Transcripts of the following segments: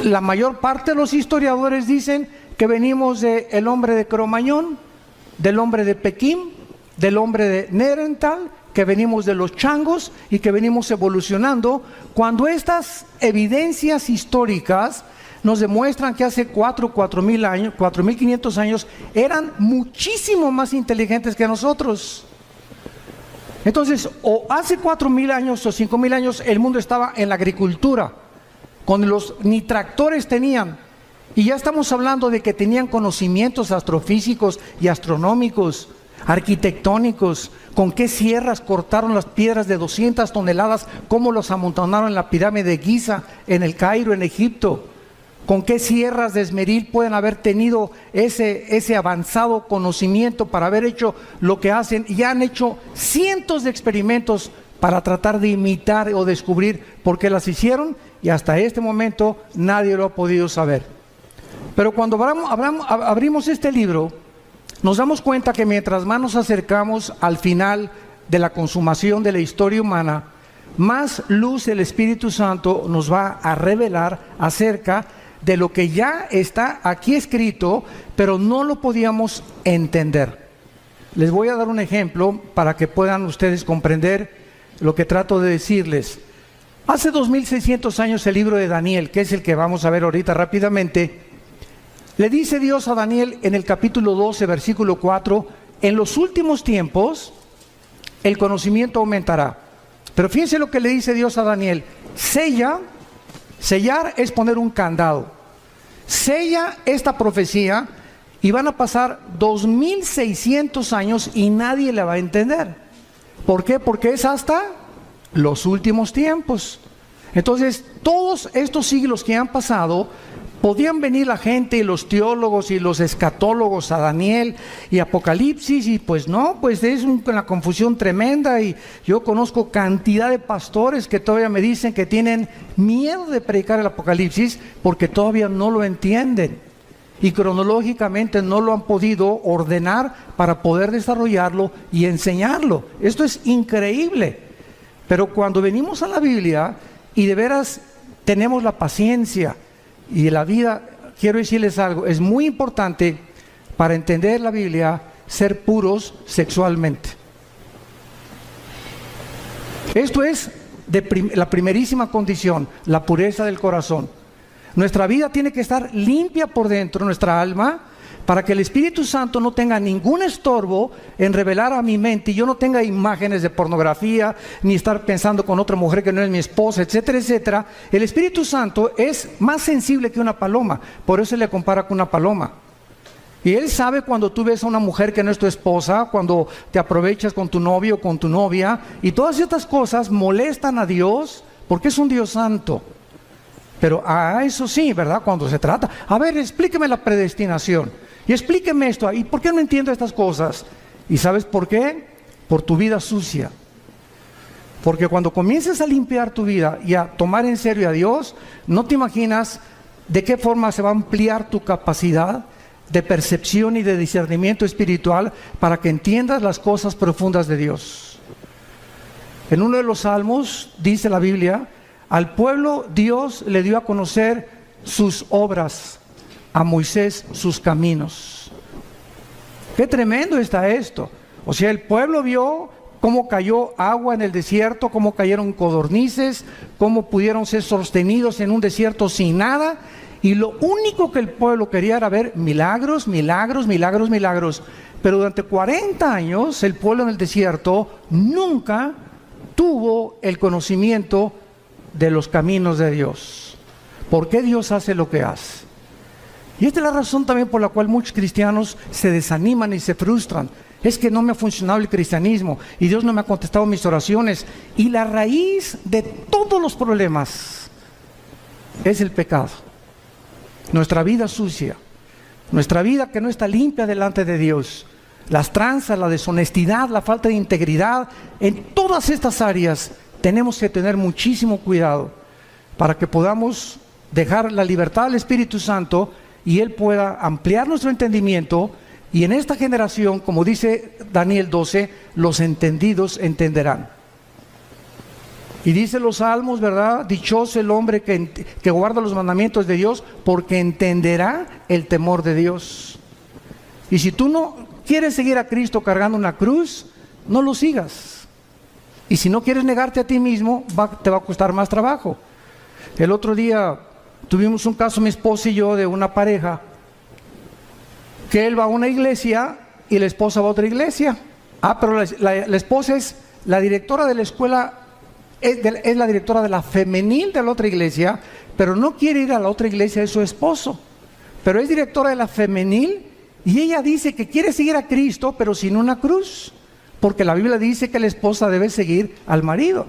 La mayor parte de los historiadores dicen que venimos del hombre de Cromañón, del hombre de Pekín, del hombre de Neandertal, que venimos de los changos y que venimos evolucionando, cuando estas evidencias históricas nos demuestran que hace 4.000 años, 4.500 años, eran muchísimo más inteligentes que nosotros. Entonces, o hace 4.000 años o 5.000 años el mundo estaba en la agricultura, cuando ni tractores tenían, y ya estamos hablando de que tenían conocimientos astrofísicos y astronómicos, arquitectónicos, con qué sierras cortaron las piedras de 200 toneladas, cómo los amontonaron en la pirámide de Giza, en el Cairo, en Egipto, con qué sierras de esmeril pueden haber tenido ese avanzado conocimiento para haber hecho lo que hacen, y han hecho cientos de experimentos para tratar de imitar o descubrir por qué las hicieron, y hasta este momento nadie lo ha podido saber. Pero cuando abrimos este libro, nos damos cuenta que mientras más nos acercamos al final de la consumación de la historia humana, más luz el Espíritu Santo nos va a revelar acerca de lo que ya está aquí escrito, pero no lo podíamos entender. Les voy a dar un ejemplo para que puedan ustedes comprender lo que trato de decirles. Hace 2600 años el libro de Daniel, que es el que vamos a ver ahorita rápidamente, le dice Dios a Daniel en el capítulo 12, versículo 4, en los últimos tiempos el conocimiento aumentará. Pero fíjense lo que le dice Dios a Daniel: sella, sellar es poner un candado. Sella esta profecía y van a pasar 2600 años y nadie la va a entender. ¿Por qué? Porque es hasta los últimos tiempos. Entonces, todos estos siglos que han pasado, podían venir la gente y los teólogos y los escatólogos a Daniel y Apocalipsis, y pues no, pues es una confusión tremenda, y yo conozco cantidad de pastores que todavía me dicen que tienen miedo de predicar el Apocalipsis porque todavía no lo entienden y cronológicamente no lo han podido ordenar para poder desarrollarlo y enseñarlo. Esto es increíble. Pero cuando venimos a la Biblia y de veras tenemos la paciencia y la vida, quiero decirles algo, es muy importante para entender la Biblia ser puros sexualmente. Esto es la primerísima condición, la pureza del corazón. Nuestra vida tiene que estar limpia por dentro, nuestra alma, para que el Espíritu Santo no tenga ningún estorbo en revelar a mi mente y yo no tenga imágenes de pornografía, ni estar pensando con otra mujer que no es mi esposa, etcétera, etcétera. El Espíritu Santo es más sensible que una paloma, por eso se le compara con una paloma. Y Él sabe cuando tú ves a una mujer que no es tu esposa, cuando te aprovechas con tu novio o con tu novia, y todas estas cosas molestan a Dios, porque es un Dios santo. Pero eso sí, ¿verdad? Cuando se trata, a ver, explíqueme la predestinación, y explíqueme esto, ¿y por qué no entiendo estas cosas? ¿Y sabes por qué? Por tu vida sucia. Porque cuando comiences a limpiar tu vida y a tomar en serio a Dios, no te imaginas de qué forma se va a ampliar tu capacidad de percepción y de discernimiento espiritual para que entiendas las cosas profundas de Dios. En uno de los salmos dice la Biblia: al pueblo Dios le dio a conocer sus obras, a Moisés sus caminos. Qué tremendo está esto. O sea, el pueblo vio cómo cayó agua en el desierto, cómo cayeron codornices, cómo pudieron ser sostenidos en un desierto sin nada, y lo único que el pueblo quería era ver milagros, milagros, milagros, milagros. Pero durante 40 años el pueblo en el desierto nunca tuvo el conocimiento de los caminos de Dios. ¿Por qué Dios hace lo que hace? Y esta es la razón también por la cual muchos cristianos se desaniman y se frustran. Es que no me ha funcionado el cristianismo y Dios no me ha contestado mis oraciones. Y la raíz de todos los problemas es el pecado. Nuestra vida sucia, nuestra vida que no está limpia delante de Dios, las tranzas, la deshonestidad, la falta de integridad, en todas estas áreas tenemos que tener muchísimo cuidado para que podamos dejar la libertad al Espíritu Santo y Él pueda ampliar nuestro entendimiento. Y en esta generación, como dice Daniel 12, los entendidos entenderán. Y dice los salmos, ¿verdad? Dichoso el hombre que guarda los mandamientos de Dios, porque entenderá el temor de Dios. Y si tú no quieres seguir a Cristo cargando una cruz, no lo sigas. Y si no quieres negarte a ti mismo, te va a costar más trabajo. El otro día tuvimos un caso, mi esposa y yo, de una pareja, que él va a una iglesia y la esposa va a otra iglesia. Pero la esposa es la directora de la escuela, es la directora de la femenil de la otra iglesia, pero no quiere ir a la otra iglesia de su esposo. Pero es directora de la femenil y ella dice que quiere seguir a Cristo, pero sin una cruz, porque la Biblia dice que la esposa debe seguir al marido.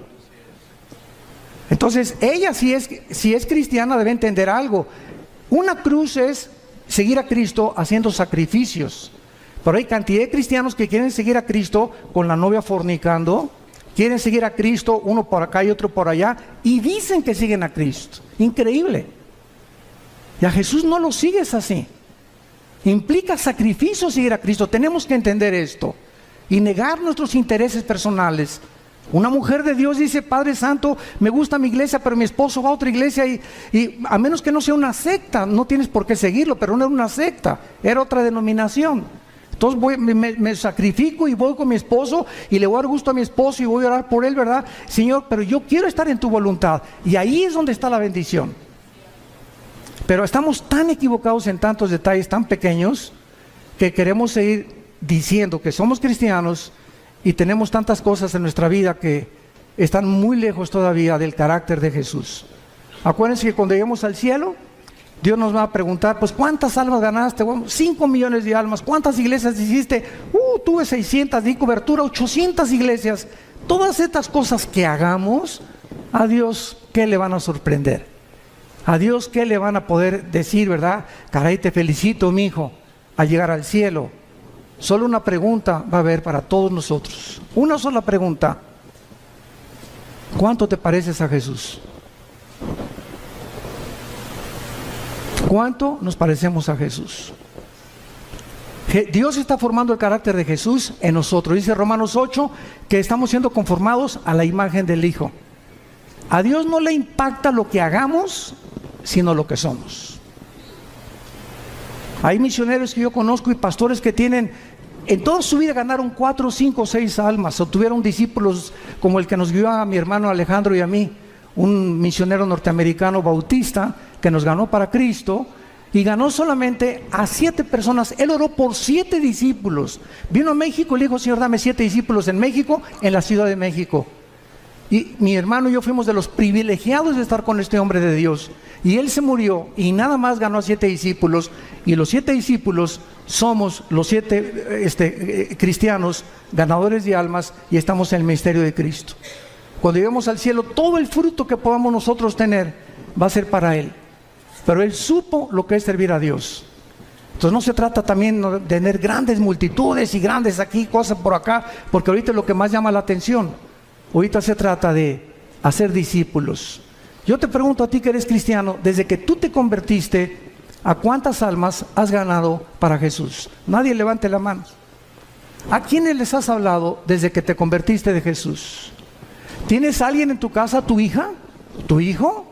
Entonces ella, si es cristiana, debe entender algo. Una cruz es seguir a Cristo haciendo sacrificios. Pero hay cantidad de cristianos que quieren seguir a Cristo con la novia fornicando, quieren seguir a Cristo, uno por acá y otro por allá, y dicen que siguen a Cristo. Increíble. Y a Jesús no lo sigues así. Implica sacrificio seguir a Cristo. Tenemos que entender esto y negar nuestros intereses personales. Una mujer de Dios dice: Padre Santo, me gusta mi iglesia, pero mi esposo va a otra iglesia y a menos que no sea una secta, no tienes por qué seguirlo, pero no era una secta, era otra denominación. Entonces me sacrifico y voy con mi esposo y le voy a dar gusto a mi esposo y voy a orar por él, ¿verdad? Señor, pero yo quiero estar en tu voluntad. Y ahí es donde está la bendición. Pero estamos tan equivocados en tantos detalles tan pequeños que queremos seguir diciendo que somos cristianos y tenemos tantas cosas en nuestra vida que están muy lejos todavía del carácter de Jesús. Acuérdense que cuando lleguemos al cielo, Dios nos va a preguntar: pues ¿cuántas almas ganaste? Bueno, 5 millones de almas. ¿Cuántas iglesias hiciste? Tuve 600, di cobertura, 800 iglesias. Todas estas cosas que hagamos, a Dios, ¿qué le van a sorprender? A Dios, ¿qué le van a poder decir, verdad? Caray, te felicito, mi hijo, al llegar al cielo. Solo una pregunta va a haber para todos nosotros. Una sola pregunta: ¿cuánto te pareces a Jesús? ¿Cuánto nos parecemos a Jesús? Dios está formando el carácter de Jesús en nosotros. Dice Romanos 8 que estamos siendo conformados a la imagen del Hijo. A Dios no le impacta lo que hagamos, sino lo que somos. Hay misioneros que yo conozco y pastores que tienen, en toda su vida ganaron 4, 5, 6 almas, o tuvieron discípulos como el que nos guió a mi hermano Alejandro y a mí, un misionero norteamericano bautista que nos ganó para Cristo, y ganó solamente a 7 personas. Él oró por 7 discípulos. Vino a México y le dijo: Señor, dame 7 discípulos en México, en la Ciudad de México. Y mi hermano y yo fuimos de los privilegiados de estar con este hombre de Dios. Y él se murió y nada más ganó a 7 discípulos. Y los 7 discípulos somos los 7 cristianos ganadores de almas y estamos en el ministerio de Cristo. Cuando lleguemos al cielo, todo el fruto que podamos nosotros tener va a ser para Él. Pero Él supo lo que es servir a Dios. Entonces no se trata también de tener grandes multitudes y grandes aquí, cosas por acá, porque ahorita es lo que más llama la atención. Ahorita se trata de hacer discípulos. Yo te pregunto a ti que eres cristiano, desde que tú te convertiste, ¿a cuántas almas has ganado para Jesús? Nadie levante la mano. ¿A quiénes les has hablado desde que te convertiste de Jesús? ¿Tienes a alguien en tu casa, tu hija, tu hijo,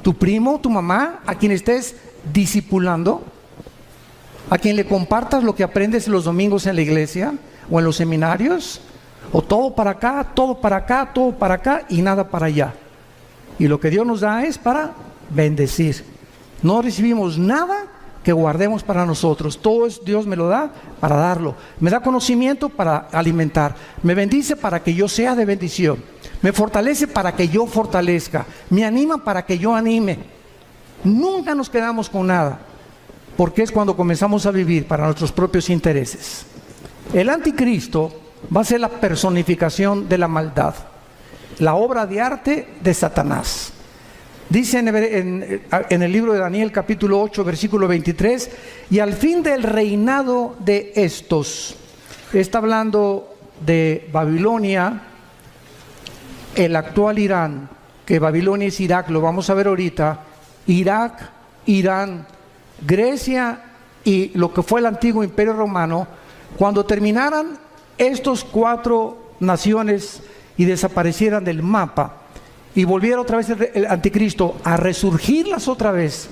tu primo, tu mamá, a quien estés discipulando? ¿A quien le compartas lo que aprendes los domingos en la iglesia o en los seminarios? ¿O todo para acá, todo para acá, todo para acá y nada para allá? Y lo que Dios nos da es para bendecir. No recibimos nada que guardemos para nosotros. Todo es, Dios me lo da para darlo. Me da conocimiento para alimentar. Me bendice para que yo sea de bendición. Me fortalece para que yo fortalezca. Me anima para que yo anime. Nunca nos quedamos con nada, porque es cuando comenzamos a vivir para nuestros propios intereses. El anticristo va a ser la personificación de la maldad, la obra de arte de Satanás. Dice en el libro de Daniel capítulo 8 versículo 23: y al fin del reinado de estos, está hablando de Babilonia, el actual Irán, que Babilonia es Irak, lo vamos a ver ahorita. Irak, Irán, Grecia y lo que fue el antiguo imperio romano. Cuando terminaran estos 4 naciones y desaparecieran del mapa, y volviera otra vez el anticristo a resurgirlas otra vez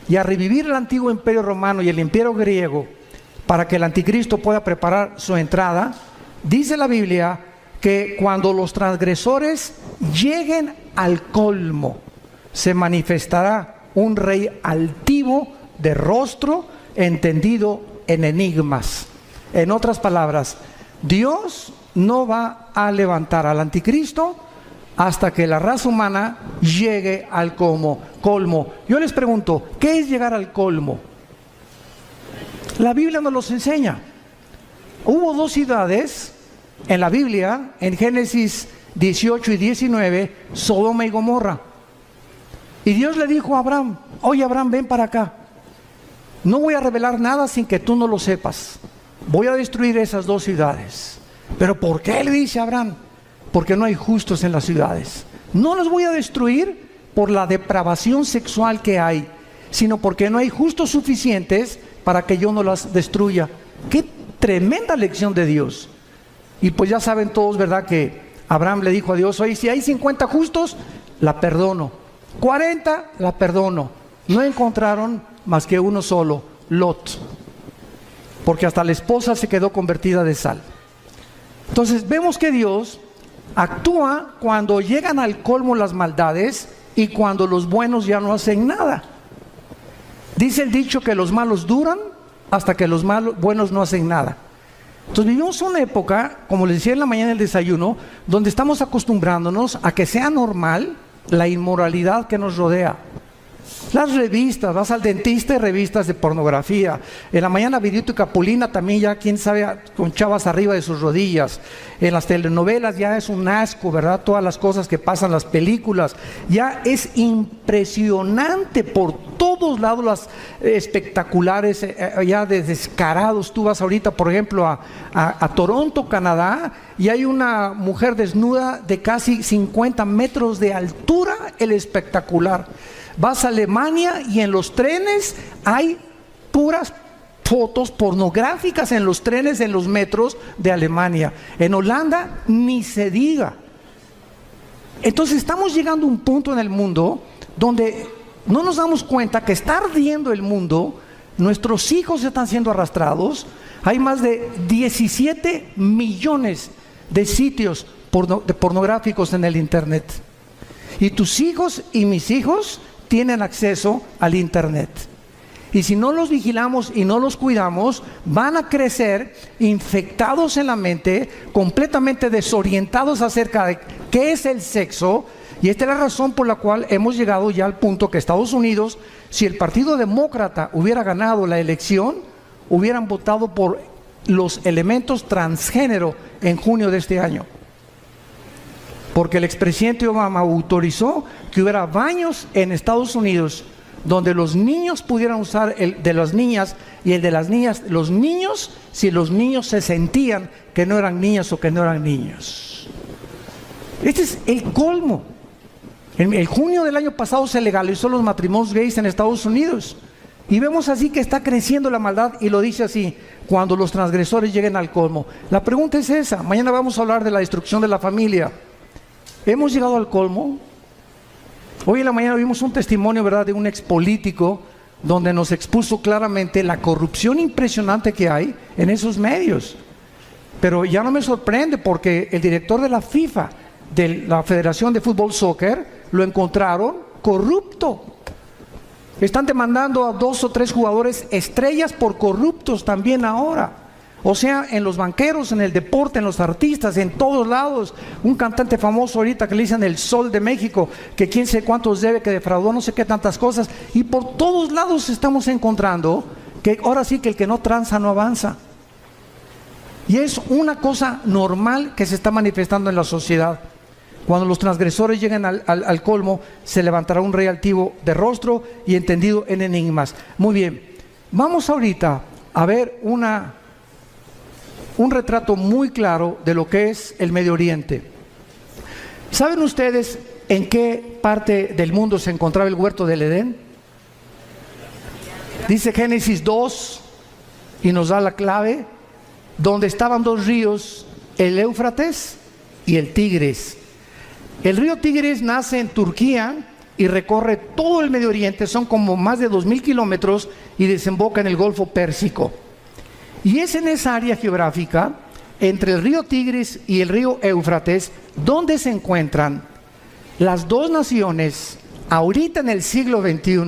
y a revivir el antiguo imperio romano y el imperio griego para que el anticristo pueda preparar su entrada, dice la Biblia que cuando los transgresores lleguen al colmo, se manifestará un rey altivo de rostro, entendido en enigmas. En otras palabras, Dios no va a levantar al anticristo hasta que la raza humana llegue al colmo. Yo les pregunto, ¿qué es llegar al colmo? La Biblia nos los enseña. Hubo dos ciudades en la Biblia, en Génesis 18 y 19, Sodoma y Gomorra. Y Dios le dijo a Abraham, oye Abraham, ven para acá. No voy a revelar nada sin que tú no lo sepas. Voy a destruir esas dos ciudades. ¿Pero por qué? Le dice Abraham. Porque no hay justos en las ciudades. No las voy a destruir por la depravación sexual que hay, sino porque no hay justos suficientes para que yo no las destruya. ¡Qué tremenda lección de Dios! Y pues ya saben todos, ¿verdad?, que Abraham le dijo a Dios, oye, si hay 50 justos, la perdono. 40, la perdono. No encontraron más que uno solo, Lot. Porque hasta la esposa se quedó convertida de sal. Entonces vemos que Dios actúa cuando llegan al colmo las maldades y cuando los buenos ya no hacen nada. Dice el dicho que los malos duran hasta que los buenos no hacen nada. Entonces vivimos una época, como les decía en la mañana del desayuno, donde estamos acostumbrándonos a que sea normal la inmoralidad que nos rodea. Las revistas, vas al dentista y revistas de pornografía. En la mañana Vidito y Capulina también ya, quién sabe, con chavas arriba de sus rodillas. En las telenovelas ya es un asco, ¿verdad? Todas las cosas que pasan, las películas. Ya es impresionante por todos lados las espectaculares, ya de descarados. Tú vas ahorita, por ejemplo, a Toronto, Canadá, y hay una mujer desnuda de casi 50 metros de altura, el espectacular. Vas a Alemania y en los trenes hay puras fotos pornográficas en los trenes, en los metros de Alemania. En Holanda ni se diga. Entonces estamos llegando a un punto en el mundo donde no nos damos cuenta que está ardiendo el mundo, nuestros hijos están siendo arrastrados. Hay más de 17 millones de sitios pornográficos en el internet. Y tus hijos y mis hijos tienen acceso al internet. Y si no los vigilamos y no los cuidamos, van a crecer infectados en la mente, completamente desorientados acerca de qué es el sexo. Y esta es la razón por la cual hemos llegado ya al punto que Estados Unidos, si el Partido Demócrata hubiera ganado la elección, hubieran votado por los elementos transgénero en junio de este año. Porque el expresidente Obama autorizó que hubiera baños en Estados Unidos donde los niños pudieran usar el de las niñas y el de las niñas, los niños, si los niños se sentían que no eran niñas o que no eran niños. Este es el colmo. En el junio del año pasado se legalizó los matrimonios gays en Estados Unidos. Y vemos así que está creciendo la maldad, y lo dice así, cuando los transgresores lleguen al colmo. La pregunta es esa. Mañana vamos a hablar de la destrucción de la familia. ¿Hemos llegado al colmo? Hoy en la mañana vimos un testimonio, ¿verdad?, de un expolítico donde nos expuso claramente la corrupción impresionante que hay en esos medios. Pero ya no me sorprende porque el director de la FIFA, de la Federación de Fútbol Soccer, lo encontraron corrupto. Están demandando a 2 o 3 jugadores estrellas por corruptos también ahora. O sea, en los banqueros, en el deporte, en los artistas, en todos lados. Un cantante famoso ahorita que le dicen el Sol de México, que quién sé cuántos debe, que defraudó no sé qué tantas cosas. Y por todos lados estamos encontrando que ahora sí que el que no tranza no avanza. Y es una cosa normal que se está manifestando en la sociedad. Cuando los transgresores lleguen al colmo, se levantará un rey altivo de rostro y entendido en enigmas. Muy bien, vamos ahorita a ver un retrato muy claro de lo que es el Medio Oriente. ¿Saben ustedes en qué parte del mundo se encontraba el huerto del Edén? Dice Génesis 2 y nos da la clave, donde estaban 2 ríos, el Éufrates y el Tigris. El río Tigris nace en Turquía y recorre todo el Medio Oriente, son como más de 2000 kilómetros y desemboca en el Golfo Pérsico. Y es en esa área geográfica, entre el río Tigris y el río Éufrates, donde se encuentran las dos naciones, ahorita en el siglo XXI,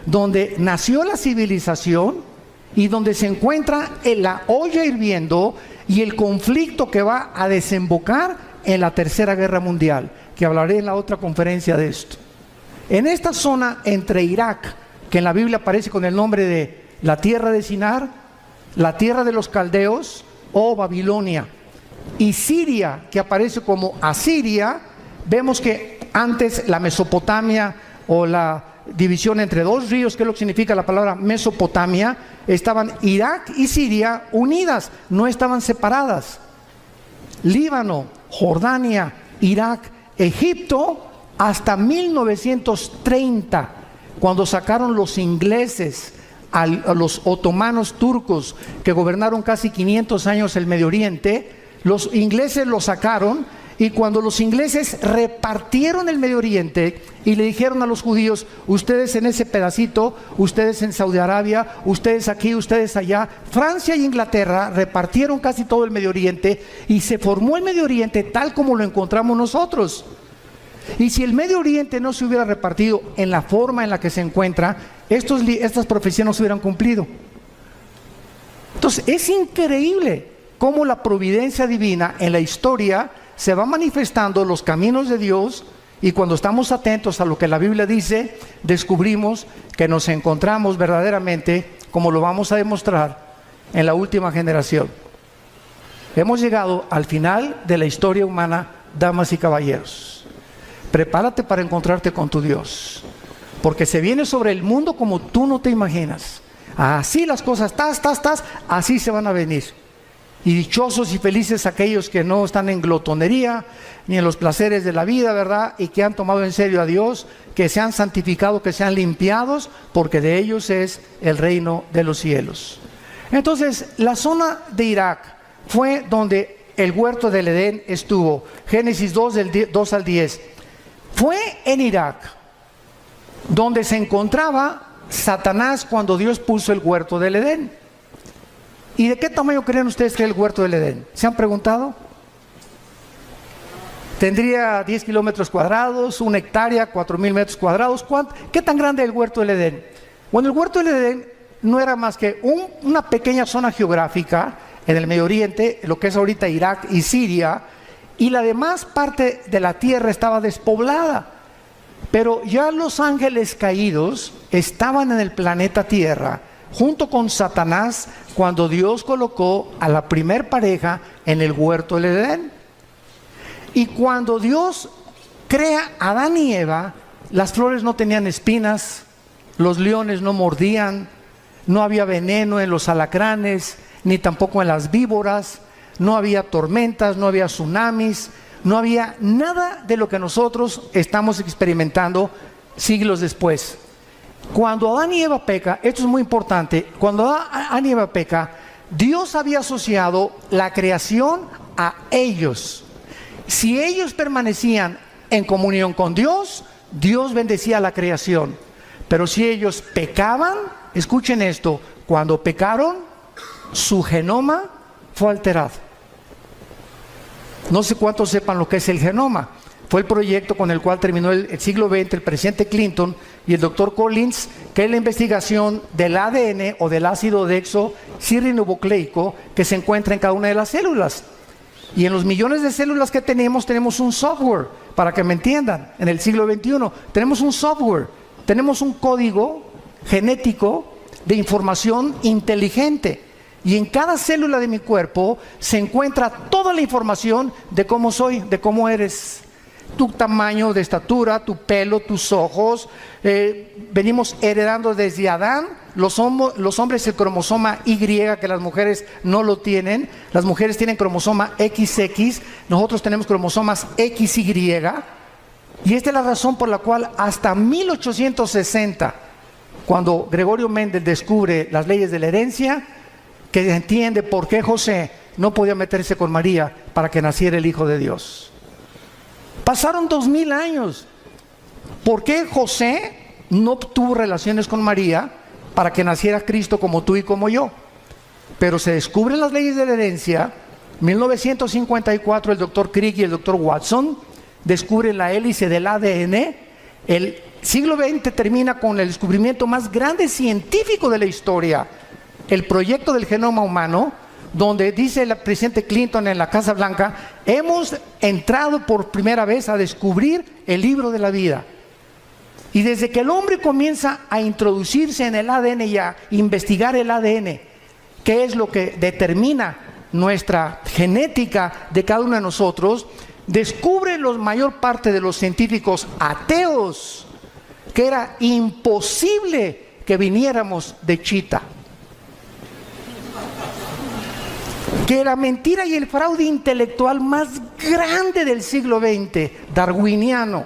donde nació la civilización y donde se encuentra en la olla hirviendo y el conflicto que va a desembocar en la Tercera Guerra Mundial, que hablaré en la otra conferencia de esto. En esta zona entre Irak, que en la Biblia aparece con el nombre de la tierra de Sinar, la tierra de los caldeos o Babilonia, y Siria, que aparece como Asiria, vemos que antes la Mesopotamia o la división entre dos ríos, que es lo que significa la palabra Mesopotamia, estaban Irak y Siria unidas, no estaban separadas. Líbano, Jordania, Irak, Egipto, hasta 1930, cuando sacaron los ingleses a los otomanos turcos que gobernaron casi 500 años el Medio Oriente. Los ingleses lo sacaron, y cuando los ingleses repartieron el Medio Oriente y le dijeron a los judíos: ustedes en ese pedacito, ustedes en Saudi Arabia, ustedes aquí, ustedes allá, Francia y Inglaterra repartieron casi todo el Medio Oriente, y se formó el Medio Oriente tal como lo encontramos nosotros. Y si el Medio Oriente no se hubiera repartido en la forma en la que se encuentra, estas profecías no se hubieran cumplido. Entonces es increíble cómo la providencia divina en la historia se va manifestando los caminos de Dios, y cuando estamos atentos a lo que la Biblia dice, descubrimos que nos encontramos verdaderamente, como lo vamos a demostrar, en la última generación. Hemos llegado al final de la historia humana, damas y caballeros. Prepárate para encontrarte con tu Dios, porque se viene sobre el mundo como tú no te imaginas. Así las cosas, así se van a venir. Y dichosos y felices aquellos que no están en glotonería ni en los placeres de la vida, ¿verdad? Y que han tomado en serio a Dios, que se han santificado, que se han limpiados, porque de ellos es el reino de los cielos. Entonces, la zona de Irak fue donde el huerto del Edén estuvo. Génesis 2, del 2 al 10. Fue en Irak donde se encontraba Satanás cuando Dios puso el huerto del Edén. ¿Y de qué tamaño creen ustedes que es el huerto del Edén? ¿Se han preguntado? Tendría 10 kilómetros cuadrados, 1 hectárea, 4,000 metros cuadrados. ¿Qué tan grande es el huerto del Edén? Bueno, el huerto del Edén no era más que una pequeña zona geográfica en el Medio Oriente, lo que es ahorita Irak y Siria, y la demás parte de la tierra estaba despoblada. Pero ya los ángeles caídos estaban en el planeta Tierra, junto con Satanás, cuando Dios colocó a la primer pareja en el huerto del Edén. Y cuando Dios crea a Adán y Eva, las flores no tenían espinas, los leones no mordían, no había veneno en los alacranes, ni tampoco en las víboras, no había tormentas, no había tsunamis, no había nada de lo que nosotros estamos experimentando siglos después. Cuando Adán y Eva peca, esto es muy importante, cuando Adán y Eva peca, Dios había asociado la creación a ellos. Si ellos permanecían en comunión con Dios, Dios bendecía la creación. Pero si ellos pecaban, escuchen esto, cuando pecaron, su genoma fue alterado. No sé cuántos sepan lo que es el genoma. Fue el proyecto con el cual terminó el siglo XX el presidente Clinton y el doctor Collins, que es la investigación del ADN o del ácido desoxirribonucleico que se encuentra en cada una de las células. Y en los millones de células que tenemos un software, para que me entiendan, en el siglo XXI, tenemos un software, tenemos un código genético de información inteligente. Y en cada célula de mi cuerpo se encuentra toda la información de cómo soy, de cómo eres, tu tamaño de estatura, tu pelo, tus ojos. Venimos heredando desde Adán, los hombres el cromosoma Y, que las mujeres no lo tienen. Las mujeres tienen cromosoma XX, nosotros tenemos cromosomas XY. Y esta es la razón por la cual hasta 1860, cuando Gregorio Mendel descubre las leyes de la herencia, que entiende por qué José no podía meterse con María para que naciera el Hijo de Dios. Pasaron 2000 años. ¿Por qué José no tuvo relaciones con María para que naciera Cristo como tú y como yo? Pero se descubren las leyes de la herencia. 1954 el doctor Crick y el doctor Watson descubren la hélice del ADN. El siglo XX termina con el descubrimiento más grande científico de la historia, el proyecto del genoma humano, donde dice el presidente Clinton en la Casa Blanca: hemos entrado por primera vez a descubrir el libro de la vida. Y desde que el hombre comienza a introducirse en el ADN y a investigar el ADN, que es lo que determina nuestra genética de cada uno de nosotros, descubre la mayor parte de los científicos ateos que era imposible que viniéramos de Chita, que la mentira y el fraude intelectual más grande del siglo XX, darwiniano,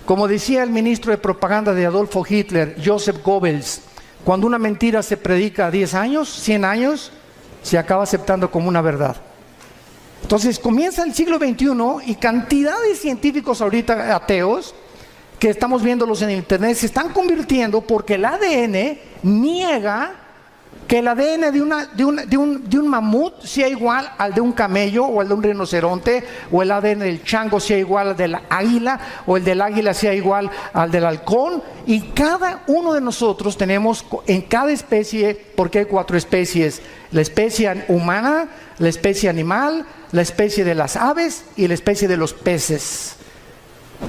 como decía el ministro de propaganda de Adolfo Hitler, Joseph Goebbels, cuando una mentira se predica 10 años, 100 años, se acaba aceptando como una verdad. Entonces comienza el siglo XXI y cantidad de científicos ahorita ateos, que estamos viéndolos en internet, se están convirtiendo porque el ADN niega que el ADN de un mamut sea igual al de un camello o al de un rinoceronte, o el ADN del chango sea igual al del águila, o el del águila sea igual al del halcón. Y cada uno de nosotros tenemos en cada especie, porque hay 4 especies: la especie humana, la especie animal, la especie de las aves y la especie de los peces.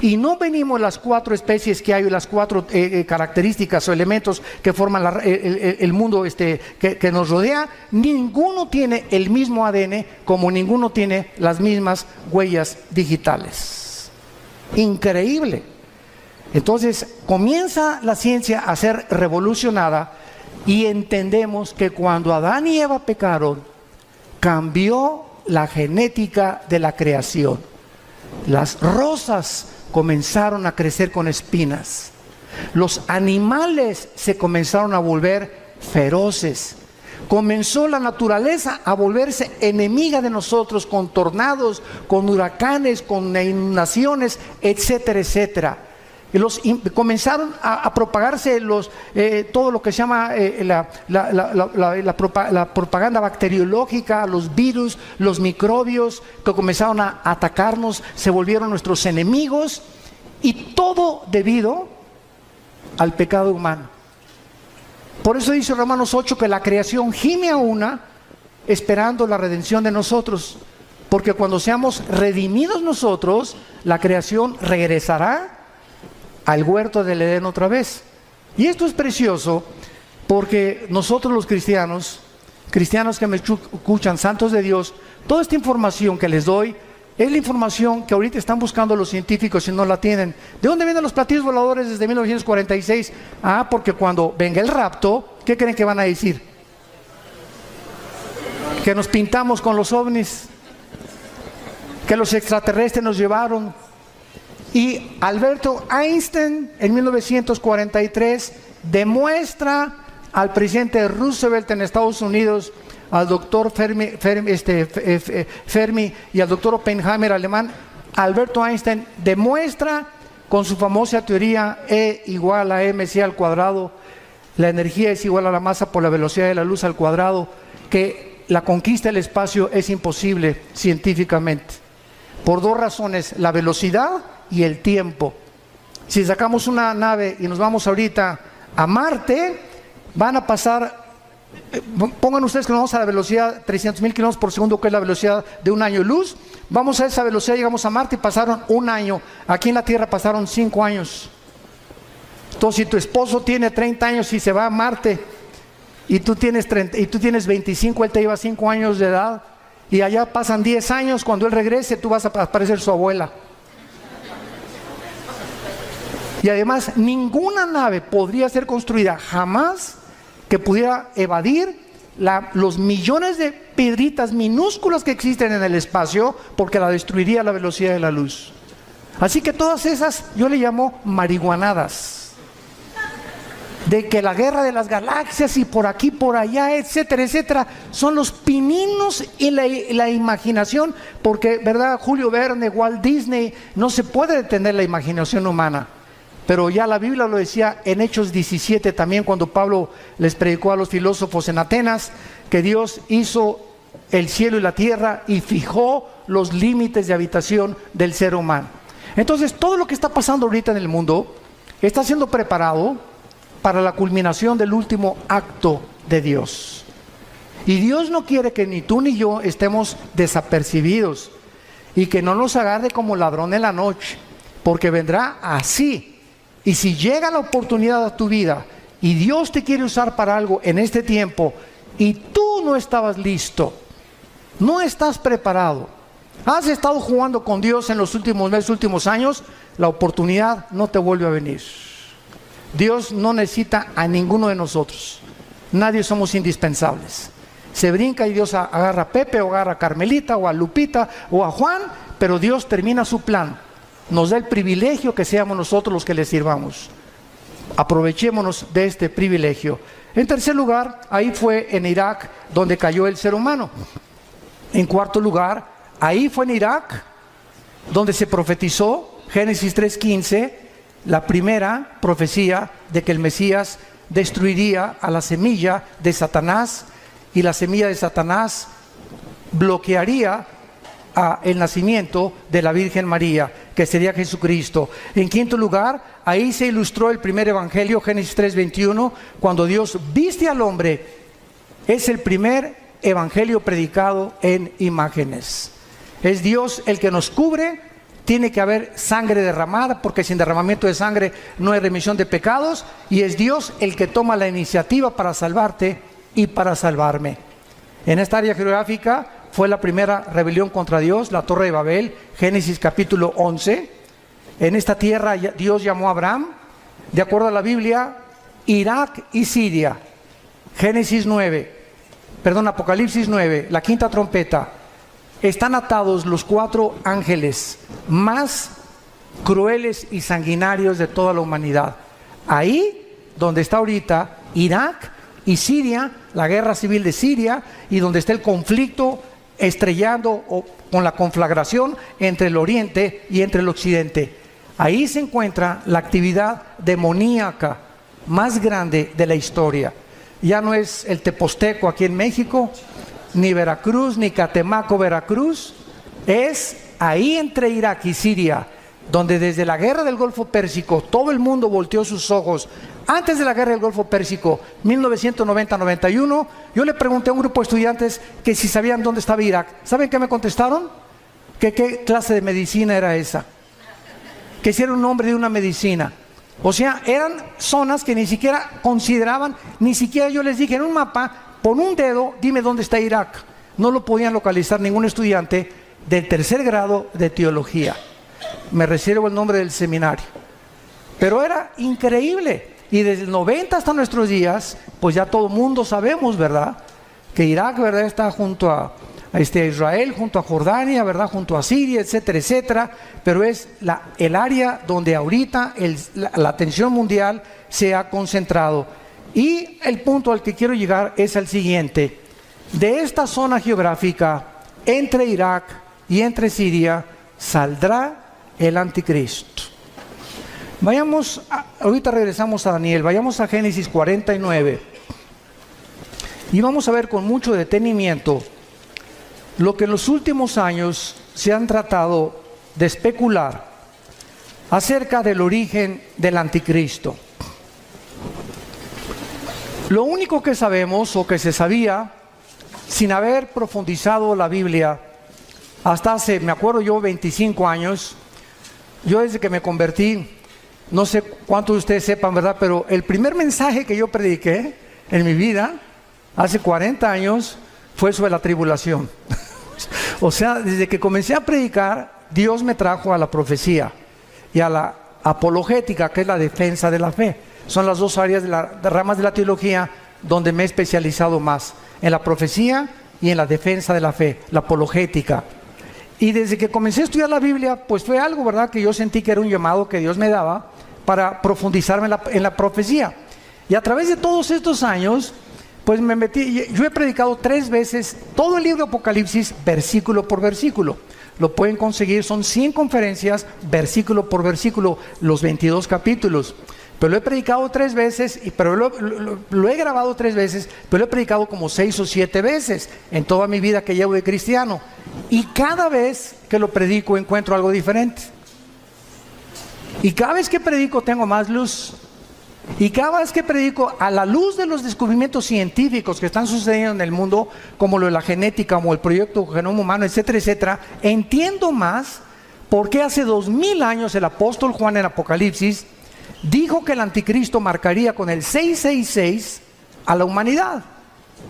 Y no venimos las 4 especies que hay, las 4 características o elementos que forman el mundo que nos rodea. Ninguno tiene el mismo ADN, como ninguno tiene las mismas huellas digitales. Increíble. Entonces comienza la ciencia a ser revolucionada y entendemos que cuando Adán y Eva pecaron, cambió la genética de la creación. Las rosas comenzaron a crecer con espinas. Los animales se comenzaron a volver feroces. Comenzó la naturaleza a volverse enemiga de nosotros, con tornados, con huracanes, con inundaciones, etcétera, etcétera. Comenzaron a propagarse todo lo que se llama la propaganda bacteriológica, los virus, los microbios que comenzaron a atacarnos, se volvieron nuestros enemigos, y todo debido al pecado humano. Por eso dice Romanos 8 que la creación gime a una, esperando la redención de nosotros, porque cuando seamos redimidos nosotros, la creación regresará al huerto del Edén otra vez. Y esto es precioso, porque nosotros los cristianos que me escuchan, santos de Dios, toda esta información que les doy es la información que ahorita están buscando los científicos y no la tienen. ¿De dónde vienen los platillos voladores desde 1946? Porque cuando venga el rapto, ¿qué creen que van a decir? Que nos pintamos con los ovnis, que los extraterrestres nos llevaron. Y Alberto Einstein en 1943 demuestra al presidente Roosevelt en Estados Unidos, al doctor Fermi y al doctor Oppenheimer alemán. Alberto Einstein demuestra con su famosa teoría E igual a mc al cuadrado, la energía es igual a la masa por la velocidad de la luz al cuadrado, que la conquista del espacio es imposible científicamente, por 2 razones: la velocidad y el tiempo. Si sacamos una nave y nos vamos ahorita a Marte, van a pasar, pongan ustedes que nos vamos a la velocidad 300,000 kilómetros por segundo, que es la velocidad de un año luz. Vamos a esa velocidad, llegamos a Marte y pasaron 1 año. Aquí en la Tierra pasaron 5 años. Entonces, si tu esposo tiene 30 años y se va a Marte, y tú tienes 25, él te lleva 5 años de edad, y allá pasan 10 años, cuando él regrese tú vas a parecer su abuela. Y además ninguna nave podría ser construida jamás que pudiera evadir los millones de piedritas minúsculas que existen en el espacio, porque la destruiría a la velocidad de la luz. Así que todas esas yo le llamo marihuanadas. de que la guerra de las galaxias y por aquí, por allá, etcétera, etcétera, son los pininos y la imaginación, porque, ¿verdad? Julio Verne, Walt Disney, no se puede detener la imaginación humana. Pero ya la Biblia lo decía en Hechos 17 también, cuando Pablo les predicó a los filósofos en Atenas, que Dios hizo el cielo y la tierra y fijó los límites de habitación del ser humano. Entonces, todo lo que está pasando ahorita en el mundo está siendo preparado para la culminación del último acto de Dios. Y Dios no quiere que ni tú ni yo estemos desapercibidos y que no nos agarre como ladrón en la noche, porque vendrá así. Y si llega la oportunidad a tu vida y Dios te quiere usar para algo en este tiempo y tú no estabas listo, no estás preparado, has estado jugando con Dios en los últimos meses, últimos años, la oportunidad no te vuelve a venir. Dios no necesita a ninguno de nosotros. Nadie somos indispensables. Se brinca y Dios agarra a Pepe o agarra a Carmelita o a Lupita o a Juan, pero Dios termina su plan. Nos da el privilegio que seamos nosotros los que le sirvamos. Aprovechémonos de este privilegio. En tercer lugar, ahí fue en Irak donde cayó el ser humano. En cuarto lugar, ahí fue en Irak donde se profetizó, Génesis 3:15, la primera profecía de que el Mesías destruiría a la semilla de Satanás, y la semilla de Satanás bloquearía el nacimiento de la Virgen María, que sería Jesucristo. En quinto lugar, ahí se ilustró el primer evangelio, Génesis 3:21, cuando Dios viste al hombre. Es el primer evangelio predicado en imágenes. Es Dios el que nos cubre. Tiene que haber sangre derramada, porque sin derramamiento de sangre no hay remisión de pecados, y es Dios el que toma la iniciativa para salvarte y para salvarme. En esta área geográfica fue la primera rebelión contra Dios, la Torre de Babel, Génesis capítulo 11. En esta tierra Dios llamó a Abraham, de acuerdo a la Biblia, Irak y Siria. Apocalipsis 9, la quinta trompeta. Están atados los 4 ángeles más crueles y sanguinarios de toda la humanidad. Ahí donde está ahorita Irak y Siria, la guerra civil de Siria, y donde está el conflicto estrellando o con la conflagración entre el oriente y entre el occidente. Ahí se encuentra la actividad demoníaca más grande de la historia. Ya no es el Teposteco aquí en México, ni Veracruz, ni Catemaco, Veracruz. Es ahí entre Irak y Siria, donde desde la guerra del Golfo Pérsico todo el mundo volteó sus ojos. Antes de la guerra del Golfo Pérsico, 1990-91, yo le pregunté a un grupo de estudiantes que si sabían dónde estaba Irak. ¿Saben qué me contestaron? Que qué clase de medicina era esa, que si era un nombre de una medicina. O sea, eran zonas que ni siquiera consideraban, ni siquiera yo les dije en un mapa, pon un dedo, dime dónde está Irak. No lo podían localizar ningún estudiante del tercer grado de teología. Me reservo el nombre del seminario. Pero era increíble. Y desde el 90 hasta nuestros días, pues ya todo el mundo sabemos, ¿verdad? Que Irak, ¿verdad?, está junto a Israel, junto a Jordania, ¿verdad?, junto a Siria, etcétera, etcétera. Pero es el área donde ahorita la atención mundial se ha concentrado. Y el punto al que quiero llegar es el siguiente. De esta zona geográfica, entre Irak y entre Siria, saldrá el anticristo. Ahorita regresamos a Daniel, vayamos a Génesis 49. Y vamos a ver con mucho detenimiento lo que en los últimos años se han tratado de especular acerca del origen del anticristo. Lo único que sabemos, o que se sabía, sin haber profundizado la Biblia, hasta hace, me acuerdo yo, 25 años, yo desde que me convertí, no sé cuántos de ustedes sepan, ¿verdad?, pero el primer mensaje que yo prediqué en mi vida, hace 40 años, fue sobre la tribulación. O sea, desde que comencé a predicar, Dios me trajo a la profecía y a la apologética, que es la defensa de la fe. Son las dos áreas de las ramas de la teología donde me he especializado más, en la profecía y en la defensa de la fe, la apologética. Y desde que comencé a estudiar la Biblia, pues fue algo, ¿verdad?, que yo sentí que era un llamado que Dios me daba para profundizarme en la profecía. Y a través de todos estos años, pues me metí, yo he predicado 3 veces todo el libro de Apocalipsis, versículo por versículo. Lo pueden conseguir, son 100 conferencias, versículo por versículo, los 22 capítulos. Pero lo he predicado 3 veces, pero lo he grabado 3 veces, pero lo he predicado como 6 o 7 veces en toda mi vida que llevo de cristiano. Y cada vez que lo predico encuentro algo diferente. Y cada vez que predico tengo más luz. Y cada vez que predico a la luz de los descubrimientos científicos que están sucediendo en el mundo, como lo de la genética, como el proyecto Genoma Humano, etcétera, etcétera, entiendo más por qué hace 2000 años el apóstol Juan en Apocalipsis dijo que el anticristo marcaría con el 666 a la humanidad.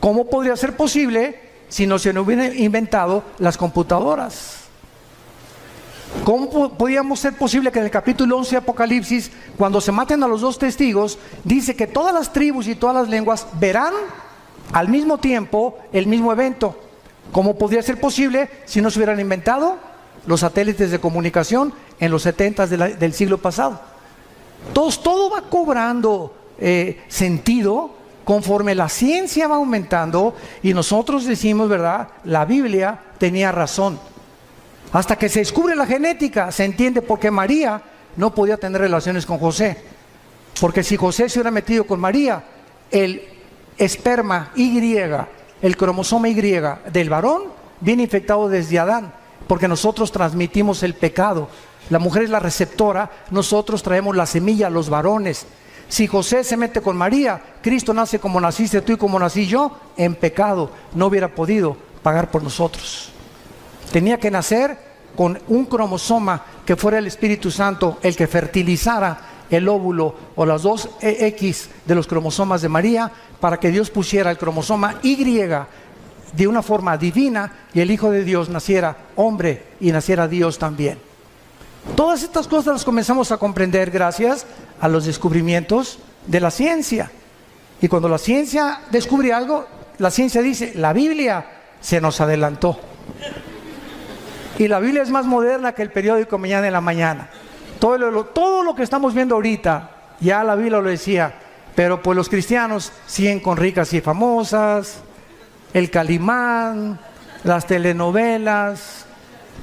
¿Cómo podría ser posible si no se hubieran inventado las computadoras? ¿Cómo podíamos ser posible que en el capítulo 11 de Apocalipsis, cuando se maten a los 2 testigos, dice que todas las tribus y todas las lenguas verán al mismo tiempo el mismo evento? ¿Cómo podría ser posible si no se hubieran inventado los satélites de comunicación en los 70 del siglo pasado? Entonces todo va cobrando sentido conforme la ciencia va aumentando y nosotros decimos, ¿verdad? La Biblia tenía razón. Hasta que se descubre la genética, se entiende por qué María no podía tener relaciones con José. Porque si José se hubiera metido con María, el esperma Y, el cromosoma Y del varón, viene infectado desde Adán, porque nosotros transmitimos el pecado. La mujer es la receptora, nosotros traemos la semilla a los varones. Si José se mete con María, Cristo nace como naciste tú y como nací yo, en pecado. No hubiera podido pagar por nosotros. Tenía que nacer con un cromosoma que fuera el Espíritu Santo el que fertilizara el óvulo o las 2 X de los cromosomas de María, para que Dios pusiera el cromosoma Y de una forma divina y el Hijo de Dios naciera hombre y naciera Dios también. Todas estas cosas las comenzamos a comprender gracias a los descubrimientos de la ciencia. Y cuando la ciencia descubre algo, la ciencia dice, la Biblia se nos adelantó. Y la Biblia es más moderna que el periódico Mañana en la Mañana. Todo lo que estamos viendo ahorita, ya la Biblia lo decía, pero pues los cristianos siguen con Ricas y Famosas, el Calimán, las telenovelas,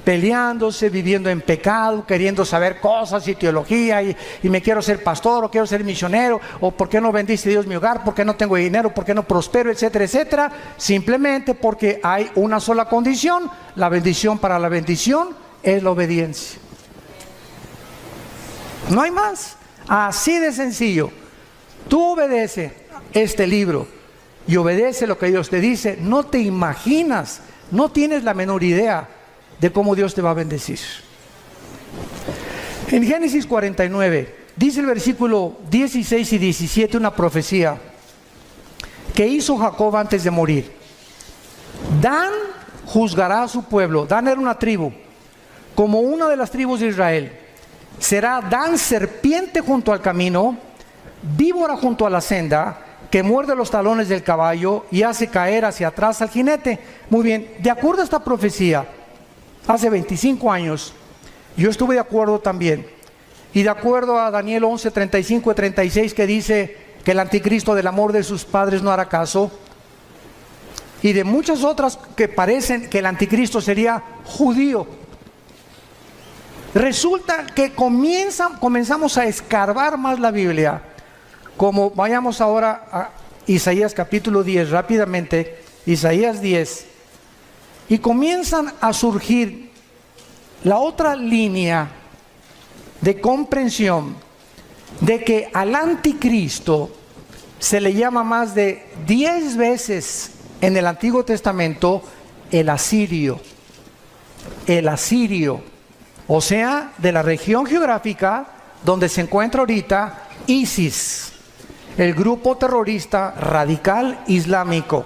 peleándose, viviendo en pecado, queriendo saber cosas y teología, y me quiero ser pastor, o quiero ser misionero, o por qué no bendice Dios mi hogar, por qué no tengo dinero, por qué no prospero, etcétera, etcétera, simplemente porque hay una sola condición. La bendición para la bendición es la obediencia. No hay más, así de sencillo. Tú obedece este libro y obedece lo que Dios te dice, no te imaginas, no tienes la menor idea de cómo Dios te va a bendecir. En Génesis 49 dice el versículo 16 y 17 una profecía que hizo Jacob antes de morir. Dan juzgará a su pueblo. Dan era una tribu, como una de las tribus de Israel. Será Dan serpiente junto al camino, víbora junto a la senda, que muerde los talones del caballo y hace caer hacia atrás al jinete. Muy bien, de acuerdo a esta profecía, hace 25 años, yo estuve de acuerdo también. Y de acuerdo a Daniel 11, 35 y 36, que dice que el anticristo del amor de sus padres no hará caso. Y de muchas otras que parecen que el anticristo sería judío. Resulta que comenzamos a escarbar más la Biblia. Como vayamos ahora a Isaías capítulo 10, rápidamente, Isaías 10. Y comienzan a surgir la otra línea de comprensión de que al anticristo se le llama más de 10 veces en el Antiguo Testamento el asirio. El asirio, o sea, de la región geográfica donde se encuentra ahorita ISIS, el grupo terrorista radical islámico,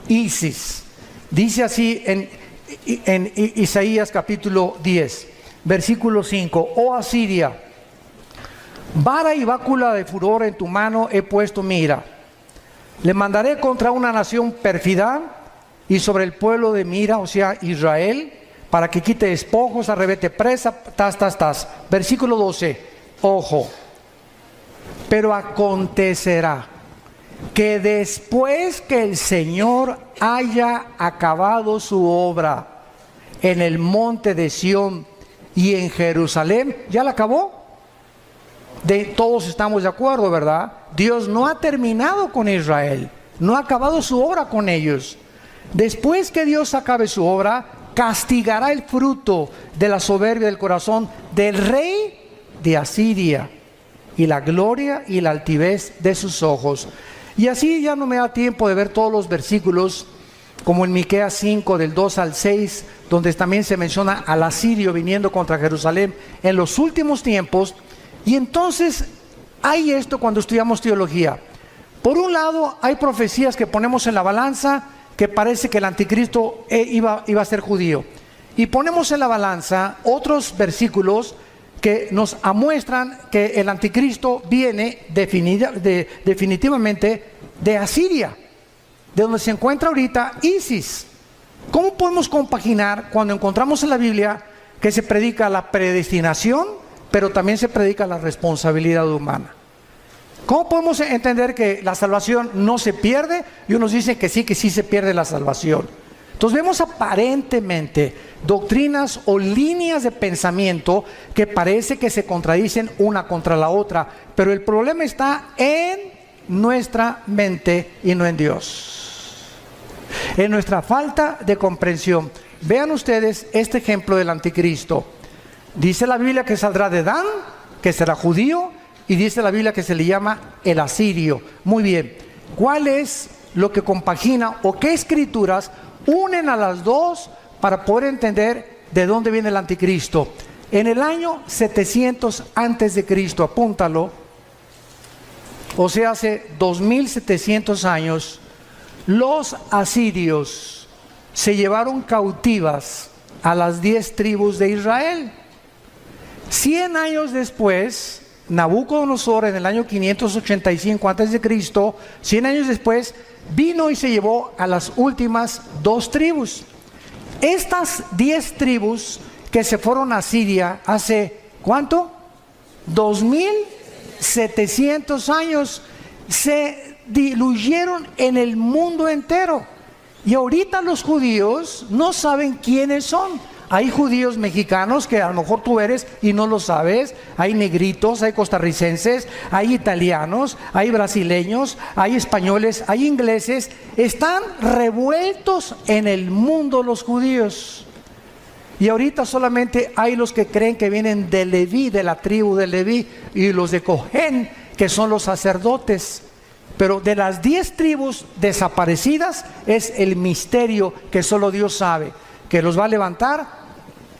ISIS. Dice así en Isaías capítulo 10, versículo 5, oh Asiria, vara y bácula de furor en tu mano he puesto mi ira. Le mandaré contra una nación pérfida y sobre el pueblo de mi ira, o sea, Israel, para que quite despojos, arrebete presa, tas. Versículo 12, ojo, pero acontecerá. que después que el Señor haya acabado su obra en el monte de Sión y en Jerusalén, ¿ya la acabó? Todos estamos de acuerdo, ¿verdad? Dios no ha terminado con Israel, no ha acabado su obra con ellos. Después que Dios acabe su obra, castigará el fruto de la soberbia del corazón del rey de Asiria y la gloria y la altivez de sus ojos. Y así ya no me da tiempo de ver todos los versículos, como en Miqueas 5 del 2 al 6, donde también se menciona al asirio viniendo contra Jerusalén en los últimos tiempos. Y entonces hay esto cuando estudiamos teología. Por un lado hay profecías que ponemos en la balanza, que parece que el anticristo iba a ser judío. Y ponemos en la balanza otros versículos que nos amuestran que el anticristo viene definitivamente de Asiria, de donde se encuentra ahorita ISIS. ¿Cómo podemos compaginar cuando encontramos en la Biblia que se predica la predestinación, pero también se predica la responsabilidad humana? ¿Cómo podemos entender que la salvación no se pierde y unos dicen que sí se pierde la salvación? Entonces vemos aparentemente doctrinas o líneas de pensamiento que parece que se contradicen una contra la otra, pero el problema está en nuestra mente y no en Dios, en nuestra falta de comprensión. Vean ustedes este ejemplo del anticristo. Dice la Biblia que saldrá de Dan, que será judío, y dice la Biblia que se le llama el asirio. Muy bien, ¿cuál es lo que compagina o qué escrituras unen a las dos para poder entender de dónde viene el anticristo? En el año 700 antes de Cristo, apúntalo, o sea, hace 2700 años, los asirios se llevaron cautivas a las 10 tribus de Israel. 100 años después, Nabucodonosor, en el año 585 antes de Cristo, 100 años después, vino y se llevó a las últimas 2 tribus. Estas 10 tribus que se fueron a Siria hace, ¿cuánto? 2700 años, se diluyeron en el mundo entero. Y ahorita los judíos no saben quiénes son. Hay judíos mexicanos que a lo mejor tú eres y no lo sabes. Hay negritos, hay costarricenses, hay italianos, hay brasileños, hay españoles, hay ingleses. Están revueltos en el mundo los judíos. Y ahorita solamente hay los que creen que vienen de Leví, de la tribu de Leví, y los de Cojén, que son los sacerdotes. Pero de las 10 tribus desaparecidas es el misterio que solo Dios sabe, que los va a levantar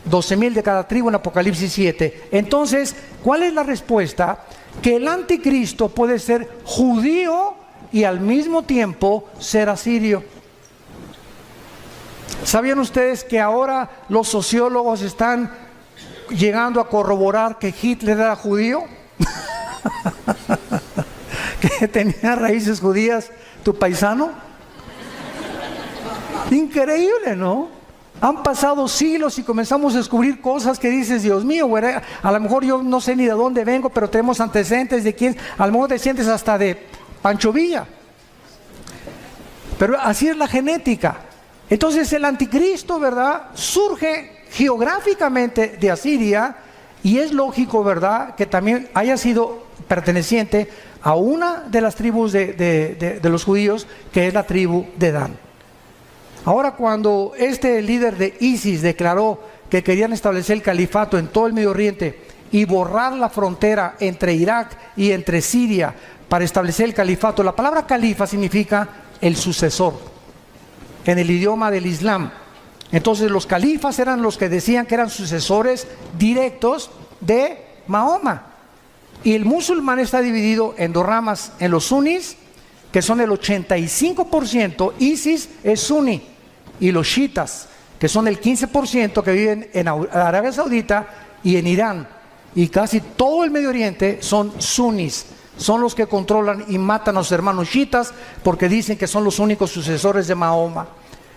12,000 de cada tribu en Apocalipsis 7. Entonces, ¿cuál es la respuesta? Que el anticristo puede ser judío y al mismo tiempo ser asirio. ¿Sabían ustedes que ahora los sociólogos están llegando a corroborar que Hitler era judío? Que tenía raíces judías, tu paisano. Increíble, ¿no? Han pasado siglos y comenzamos a descubrir cosas que dices, Dios mío, güey, a lo mejor yo no sé ni de dónde vengo, pero tenemos antecedentes de quién, a lo mejor desciendes hasta de Pancho Villa. Pero así es la genética. Entonces el anticristo, ¿verdad?, surge geográficamente de Asiria, y es lógico, ¿verdad?, que también haya sido perteneciente a una de las tribus de los judíos, que es la tribu de Dan. Ahora, cuando este líder de ISIS declaró que querían establecer el califato en todo el Medio Oriente y borrar la frontera entre Irak y entre Siria para establecer el califato, la palabra califa significa el sucesor en el idioma del Islam. Entonces los califas eran los que decían que eran sucesores directos de Mahoma. Y el musulmán está dividido en 2 ramas, en los sunnis, que son el 85%, ISIS es suní, y los chiitas, que son el 15%, que viven en Arabia Saudita y en Irán. Y casi todo el Medio Oriente son sunnis, son los que controlan y matan a los hermanos chiitas porque dicen que son los únicos sucesores de Mahoma.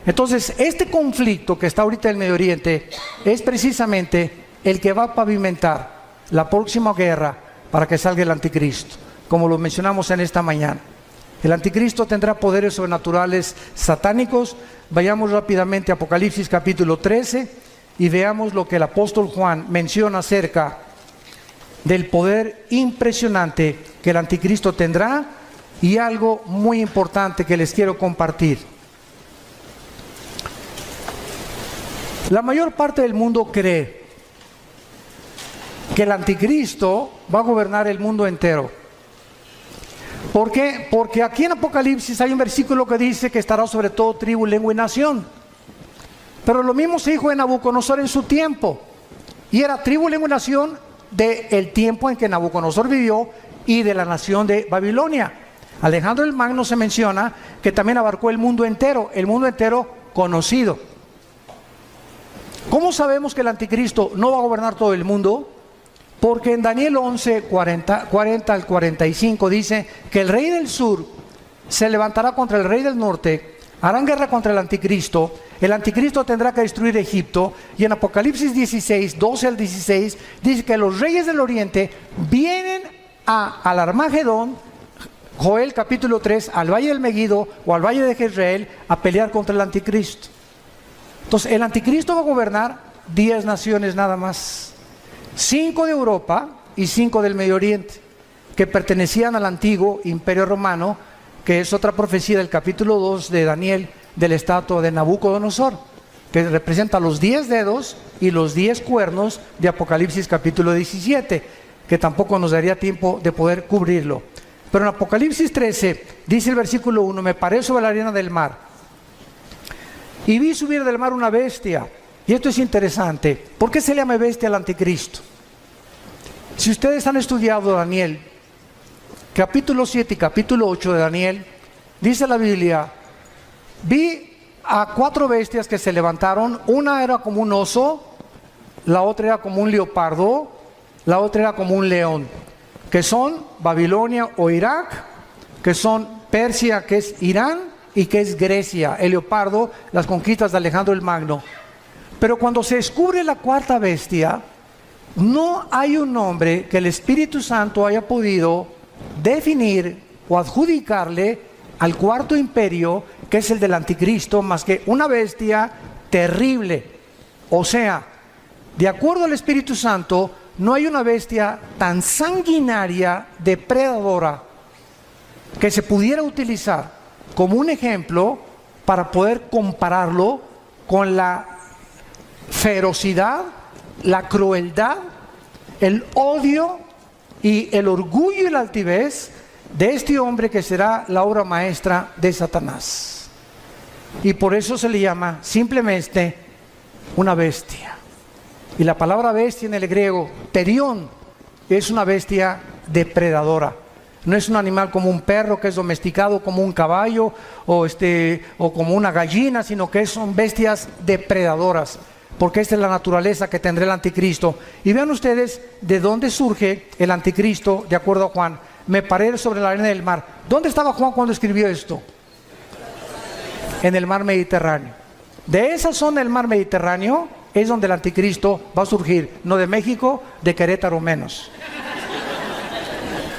Entonces, este conflicto que está ahorita en el Medio Oriente es precisamente el que va a pavimentar la próxima guerra para que salga el anticristo, como lo mencionamos en esta mañana. El anticristo tendrá poderes sobrenaturales satánicos. Vayamos rápidamente a Apocalipsis capítulo 13 y veamos lo que el apóstol Juan menciona acerca del poder impresionante que el anticristo tendrá, y algo muy importante que les quiero compartir. La mayor parte del mundo cree que el anticristo va a gobernar el mundo entero. ¿Por qué? Porque aquí en Apocalipsis hay un versículo que dice que estará sobre todo tribu, lengua y nación. Pero lo mismo se dijo de Nabucodonosor en su tiempo, y era tribu, lengua y nación del tiempo en que Nabucodonosor vivió y de la nación de Babilonia. Alejandro el Magno se menciona que también abarcó el mundo entero conocido. ¿Cómo sabemos que el anticristo no va a gobernar todo el mundo? Porque en Daniel 11, 40 al 45 dice que el rey del sur se levantará contra el rey del norte, harán guerra contra el anticristo tendrá que destruir Egipto, y en Apocalipsis 16, 12 al 16 dice que los reyes del oriente vienen al Armagedón, Joel capítulo 3, al valle del Megiddo o al valle de Jezreel, a pelear contra el anticristo. Entonces el anticristo va a gobernar 10 naciones nada más, 5 de Europa y 5 del Medio Oriente, que pertenecían al antiguo imperio romano, que es otra profecía del capítulo 2 de Daniel, de la estatua de Nabucodonosor, que representa los 10 dedos y los 10 cuernos de Apocalipsis capítulo 17, que tampoco nos daría tiempo de poder cubrirlo. Pero en Apocalipsis 13 dice el versículo 1: me paré sobre la arena del mar y vi subir del mar una bestia. Y esto es interesante. ¿Por qué se le llama bestia al anticristo? Si ustedes han estudiado Daniel capítulo 7 y capítulo 8 de Daniel, dice la Biblia: vi a 4 bestias que se levantaron. Una era como un oso, la otra era como un leopardo, la otra era como un león, que son Babilonia o Irak, que son Persia, que es Irán, y que es Grecia. El leopardo, las conquistas de Alejandro el Magno. Pero cuando se descubre la 4ª bestia, no hay un nombre que el Espíritu Santo haya podido definir o adjudicarle al 4º imperio, que es el del anticristo, más que una bestia terrible. O sea, de acuerdo al Espíritu Santo, no hay una bestia tan sanguinaria, depredadora, que se pudiera utilizar como un ejemplo para poder compararlo con la ferocidad, la crueldad, el odio y el orgullo y la altivez de este hombre que será la obra maestra de Satanás. Y por eso se le llama simplemente una bestia. Y la palabra bestia en el griego, terión, es una bestia depredadora. No es un animal como un perro que es domesticado, como un caballo o como una gallina, sino que son bestias depredadoras, porque esta es la naturaleza que tendrá el anticristo. Y vean ustedes de dónde surge el anticristo, de acuerdo a Juan. Me paré sobre la arena del mar. ¿Dónde estaba Juan cuando escribió esto? En el mar Mediterráneo. De esa zona del mar Mediterráneo es donde el anticristo va a surgir. No de México, de Querétaro menos.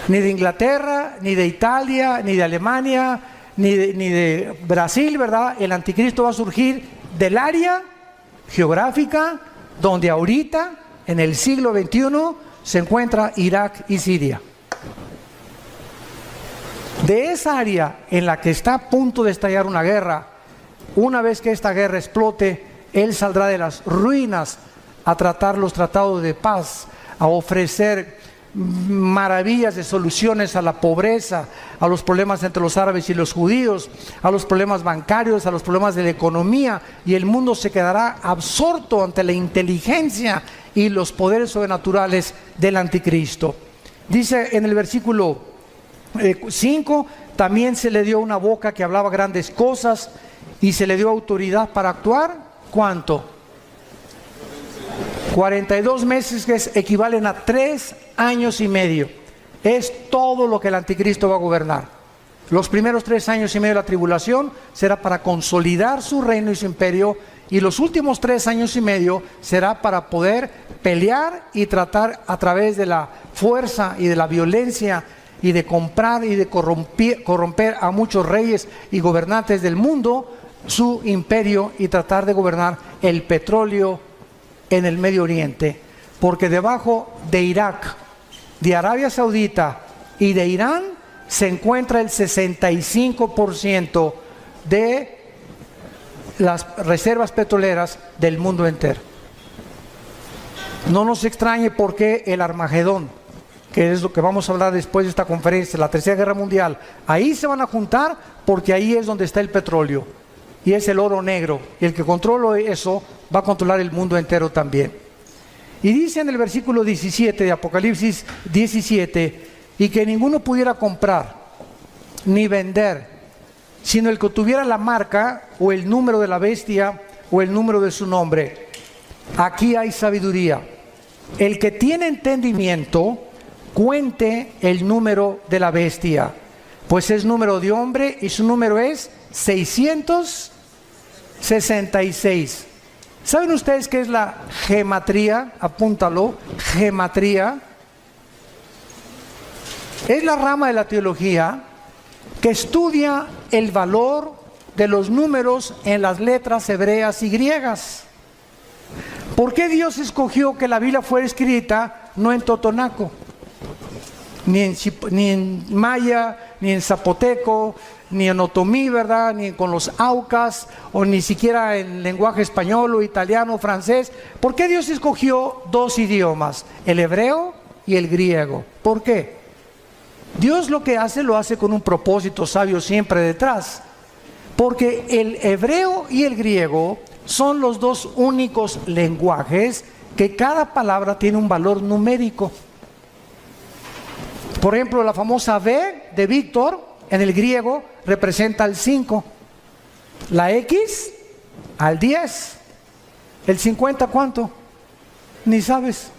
Ni de Inglaterra, ni de Italia, ni de Alemania, ni de Brasil, ¿verdad? El anticristo va a surgir del área geográfica donde ahorita, en el siglo XXI, se encuentra Irak y Siria. De esa área en la que está a punto de estallar una guerra, una vez que esta guerra explote, él saldrá de las ruinas a tratar los tratados de paz, a ofrecer maravillas de soluciones a la pobreza, a los problemas entre los árabes y los judíos, a los problemas bancarios, a los problemas de la economía, y el mundo se quedará absorto ante la inteligencia y los poderes sobrenaturales del anticristo. Dice en el versículo 5, también se le dio una boca que hablaba grandes cosas y se le dio autoridad para actuar. ¿Cuánto? 42 meses, que equivalen a 3 años y medio. Es todo lo que el anticristo va a gobernar. Los primeros 3 años y medio de la tribulación será para consolidar su reino y su imperio, y los últimos 3 años y medio será para poder pelear y tratar a través de la fuerza y de la violencia y de comprar y de corromper a muchos reyes y gobernantes del mundo su imperio y tratar de gobernar el petróleo en el Medio Oriente, porque debajo de Irak, de Arabia Saudita y de Irán se encuentra el 65% de las reservas petroleras del mundo entero. No nos extrañe por qué el Armagedón, que es lo que vamos a hablar después de esta conferencia, la Tercera Guerra Mundial, ahí se van a juntar porque ahí es donde está el petróleo y es el oro negro, y el que controla eso va a controlar el mundo entero también. Y dice en el versículo 17 de Apocalipsis 17, y que ninguno pudiera comprar ni vender, sino el que tuviera la marca o el número de la bestia o el número de su nombre. Aquí hay sabiduría. El que tiene entendimiento, cuente el número de la bestia, pues es número de hombre y su número es 666. ¿Saben ustedes qué es la gematría? Apúntalo, gematría. Es la rama de la teología que estudia el valor de los números en las letras hebreas y griegas. ¿Por qué Dios escogió que la Biblia fuera escrita no en totonaco, ni en maya, ni en zapoteco, ni en otomí, ¿verdad? Ni con los aucas, o ni siquiera en lenguaje español o italiano o francés? ¿Por qué Dios escogió dos idiomas, el hebreo y el griego? ¿Por qué? Dios lo que hace, lo hace con un propósito sabio siempre detrás, porque el hebreo y el griego son los dos únicos lenguajes que cada palabra tiene un valor numérico. Por ejemplo, la famosa V de Víctor en el griego representa el 5, la X al 10, el 50 ¿cuánto? Ni sabes.